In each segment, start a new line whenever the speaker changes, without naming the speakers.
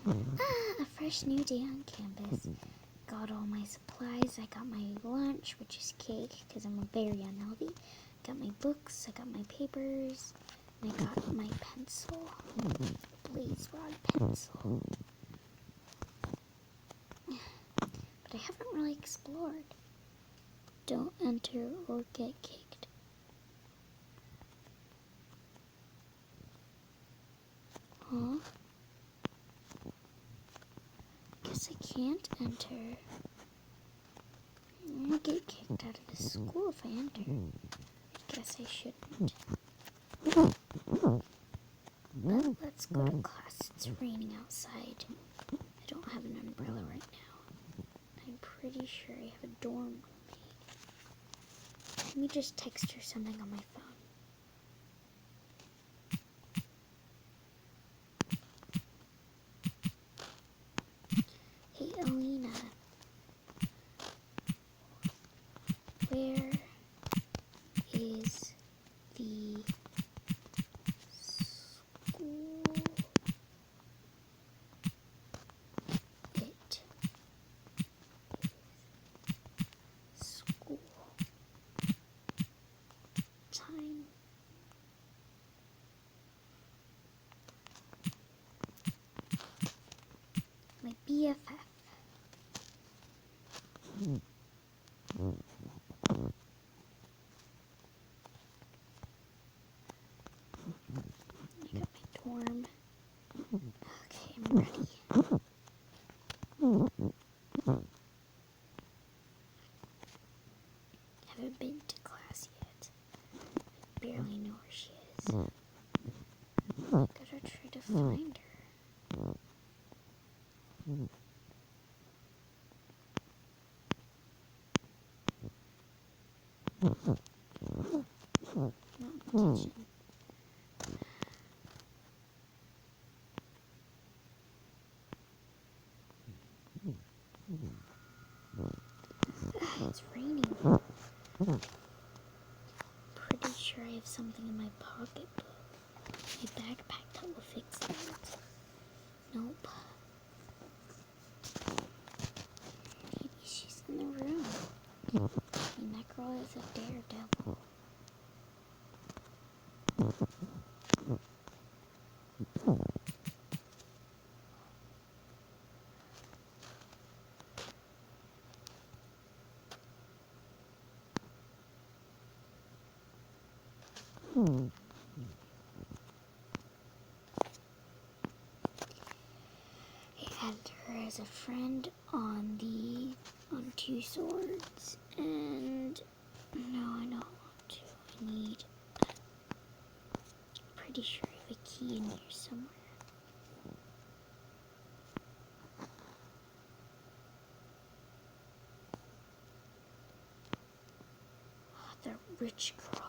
A fresh new day on campus. Got all my supplies. I got my lunch, which is cake, because I'm very unhealthy. Got my books. I got my papers. And I got my pencil. Blaze rod pencil. But I haven't really explored. Don't enter or get kicked. Huh? Guess I can't enter. I'll get kicked out of the school if I enter. I guess I shouldn't. But let's go to class. It's raining outside. I don't have an umbrella right now. I'm pretty sure I have a dorm roommate. Let me just text her something on my phone. Hey, Alina. Where is the school? It is school time. My BFF. I got my dorm. Okay, I'm ready. Haven't been to class yet. I barely know where she is. Gotta try to find her. Not in the kitchen. It's raining. Pretty sure I have something in my pocketbook. My backpack that will fix that. Nope. Maybe she's in the room. And that girl is a daredevil. I added her as a friend on 2 Swords, and no, I don't want to. I need. Pretty sure I have a key in here somewhere. Oh, the rich girl.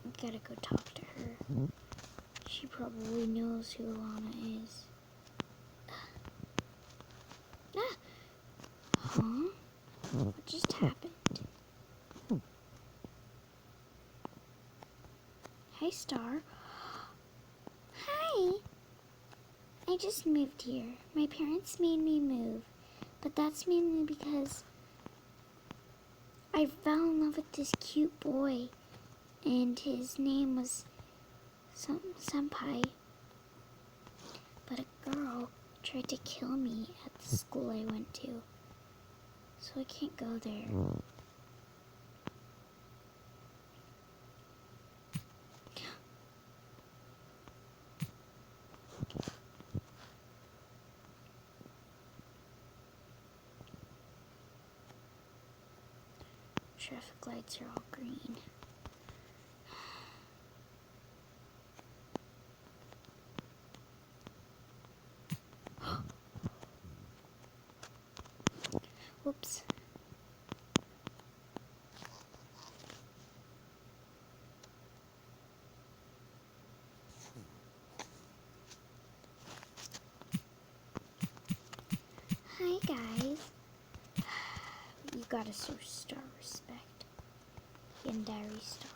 I gotta go talk to her. She probably knows who Alana is. Ah! Huh? What just happened? Hi, Star. Hi! I just moved here. My parents made me move. But that's mainly because I fell in love with this cute boy. And his name was Senpai. But a girl tried to kill me at the school I went to. So I can't go there. Traffic lights are all green. Whoops. Hi, guys. You gotta show Star respect. and Diary Star.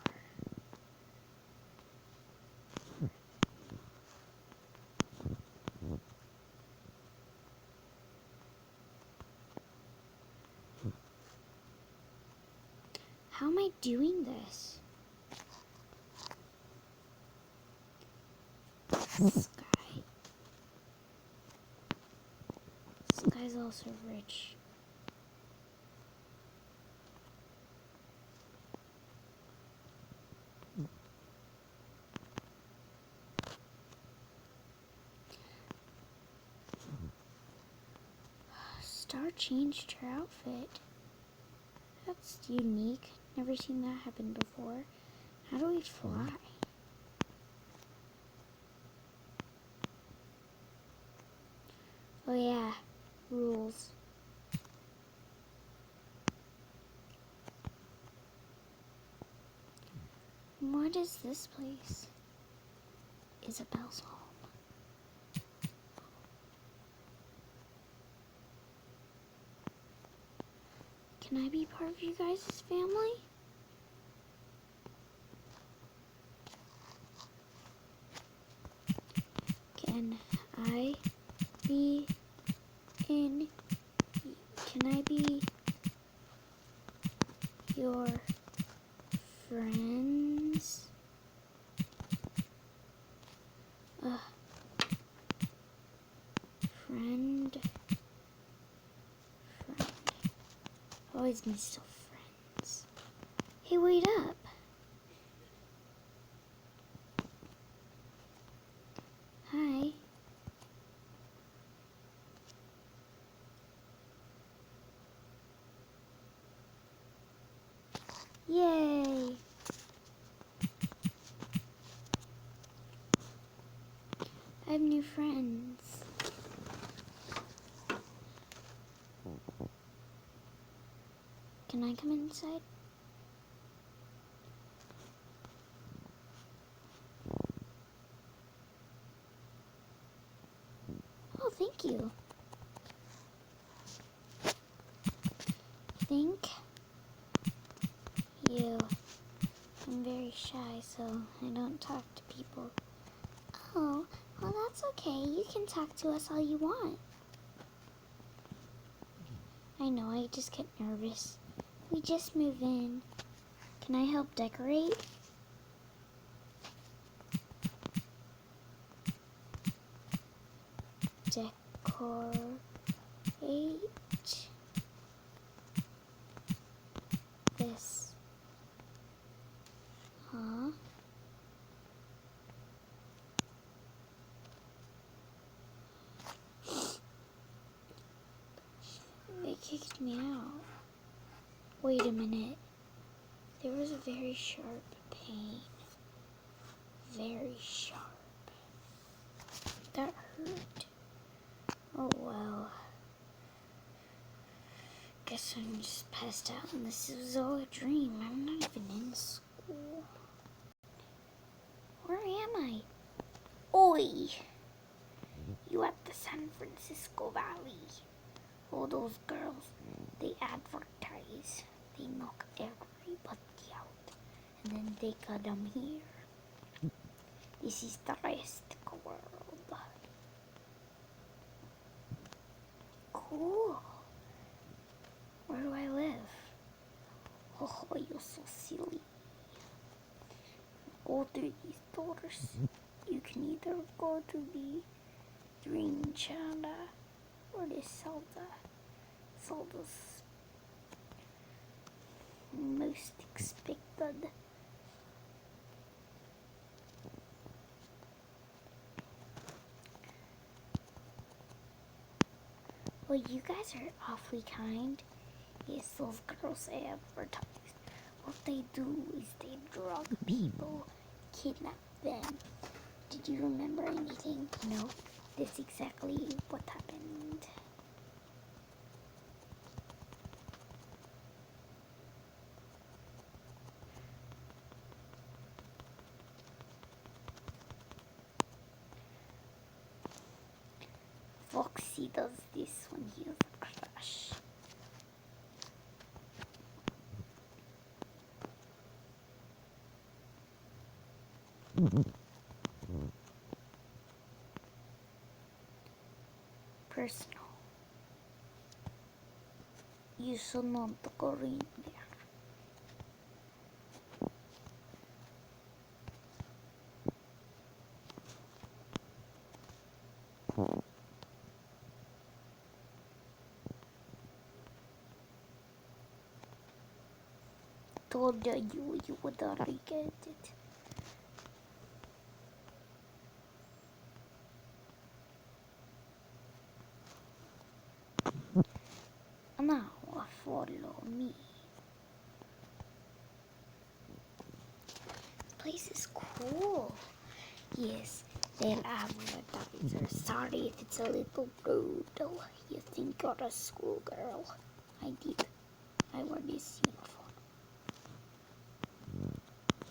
How am I doing this? Sky. Sky's also rich. Star changed her outfit. That's unique. Never seen that happen before. How do we fly? Oh yeah, rules. What is this place? Isabel's home. Can I be part of you guys' family? Can I be in? Can I be your friends? Friend. Always been still friends. Hey, wait up. Hi. Yay. I have new friends. Can I come inside? Oh, thank you. Thank you. I'm very shy, so I don't talk to people. Oh, well, that's okay. You can talk to us all you want. I know, I just get nervous. We just move in. Can I help decorate? Decorate this. Huh? They kicked me out. Wait a minute. There was a very sharp pain. Very sharp. That hurt. Oh well. Guess I'm just passed out and this is all a dream. I'm not even in school. Where am I? Oi! You at the San Francisco Valley. All those girls, they advertise. They knock everybody out. And then they come here. This is the realistic world. Cool. Where do I live? Oh, you're so silly. Go through these doors. You can either go to the Dream China or the Zelda's most expected. Well, you guys are awfully kind. Yes, those girls advertise. What they do is they drug people, kidnap them. Did you remember anything? No, that's exactly what happened. Foxy does this when he has a crush. Personal. Io sono corrente. Told you would already get it. Now follow me. This place is cool. Yes, they'll advertise. Sorry if it's a little brutal. You think you're a schoolgirl. I did. I wore this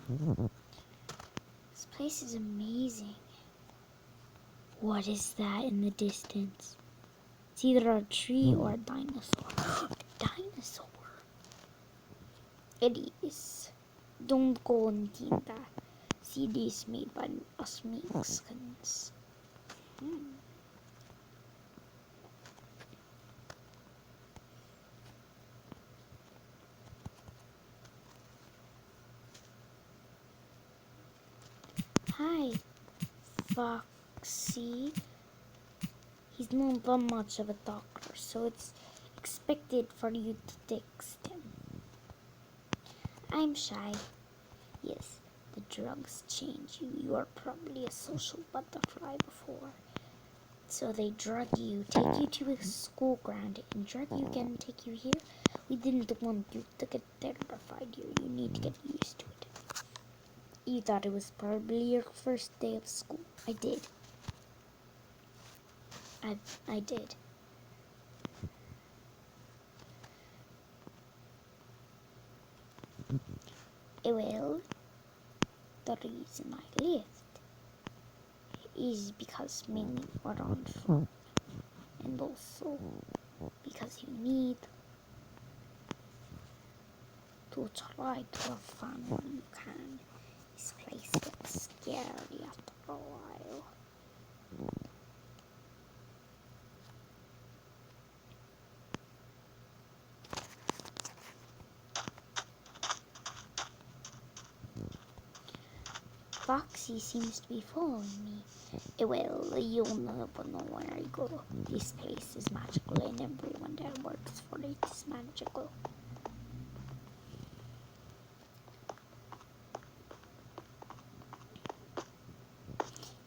uniform. This place is amazing. What is that in the distance? It's either a tree or a dinosaur. Dinosaur. It is. Don't go and think that. CD is made by us Mexicans. Hi, Foxy. He's not that much of a talker, so it's expected for you to text him. I'm shy. Yes, the drugs change you. You are probably a social butterfly before. So they drug you, take you to a school ground, and drug you again and take you here. We didn't want you to get terrified here. You need to get used to it. You thought it was probably your first day of school. I did. I did. Well, the reason I left is because many were on phone, and also because you need to try to have fun when you can. This place gets scary after a while. Foxy seems to be following me. Well, you'll never know where I go. This place is magical and everyone that works for it is magical.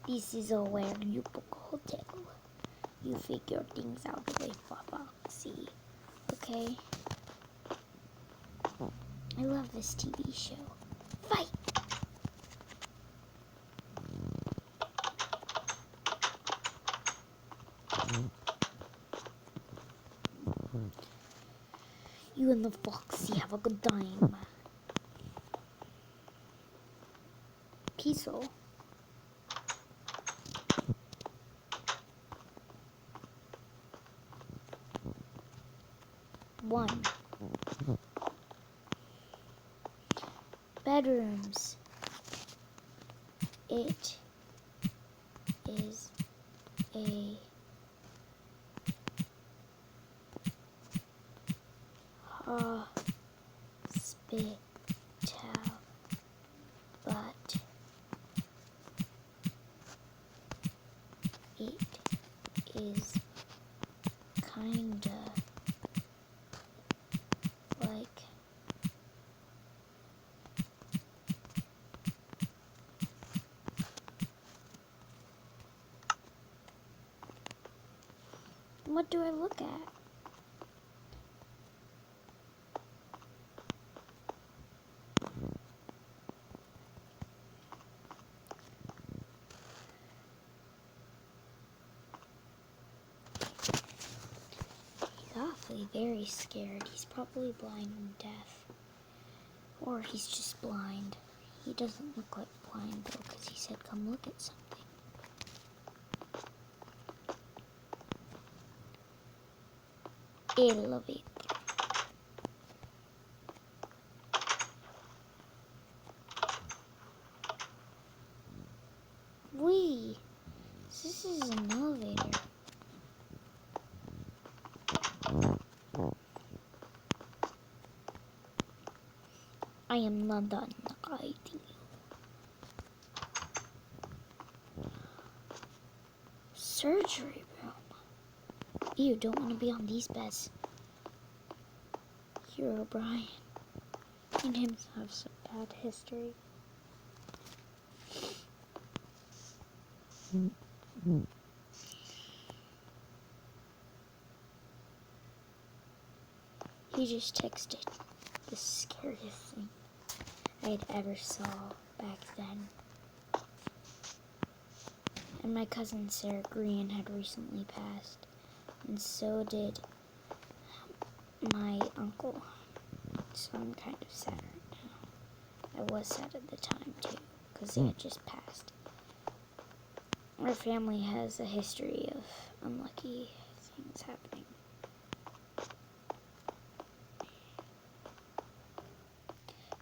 This is a where you book a hotel. You figure things out with Foxy. Okay? I love this TV show. Fight! You and the Foxy have a good time. Peaceful. One. Bedrooms. It is a hospital, but it is kinda like what do I look at? He's awfully very scared. He's probably blind and deaf. Or he's just blind. He doesn't look like blind though, because he said come look at something. Elevator. I am not done hiding you. Surgery room. You don't want to be on these beds. You're O'Brien. And him have some bad history. He just texted the scariest thing I'd ever saw back then. And my cousin Sarah Green had recently passed, and so did my uncle. So I'm kind of sad right now. I was sad at the time too, because they had just passed. Our family has a history of unlucky things happening.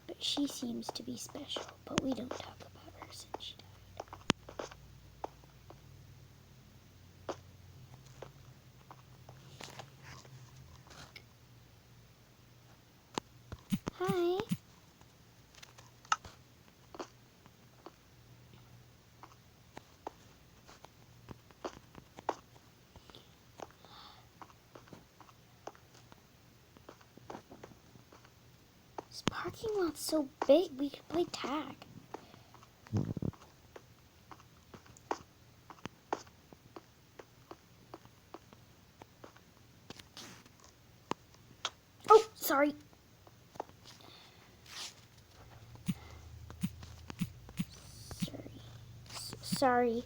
But she seems to be special, but we don't talk about her since she died. Hi. This parking lot's so big, we could play tag. Oh, sorry. Sorry.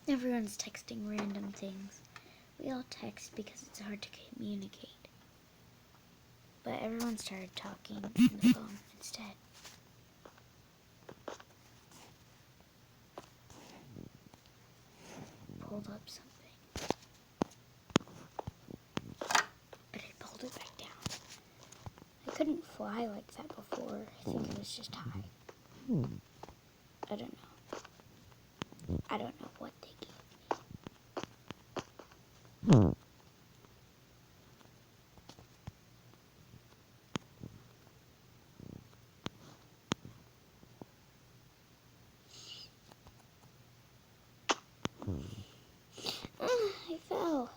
Everyone's texting random things. We all text because it's hard to communicate. But everyone started talking on the phone instead. Pulled up something. But I pulled it back down. I couldn't fly like that before. I think it was just high. I don't know. I don't know what they gave me. I fell.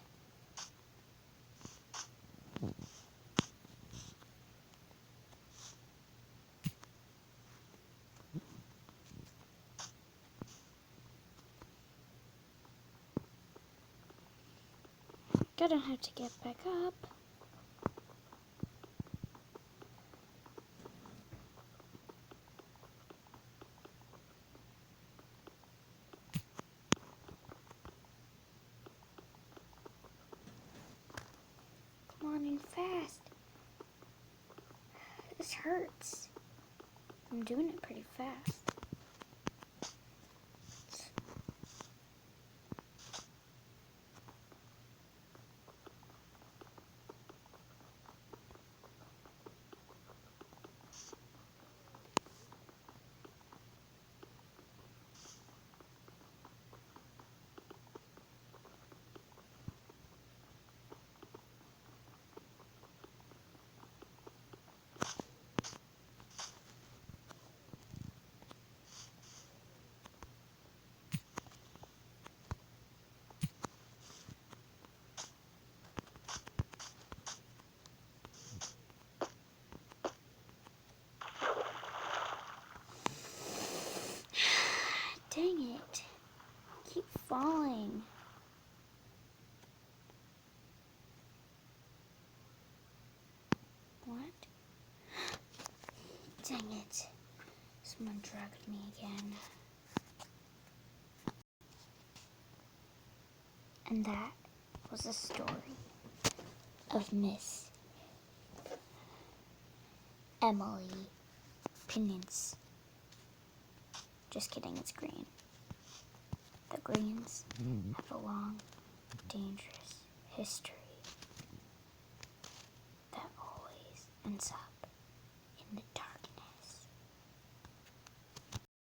Gonna have to get back up. Come on in fast. This hurts. I'm doing it pretty fast. Dang it. Keep falling. What? Dang it. Someone drugged me again. And that was the story of Miss Emily Pinance. Just kidding, it's green. The Greens have a long, dangerous history that always ends up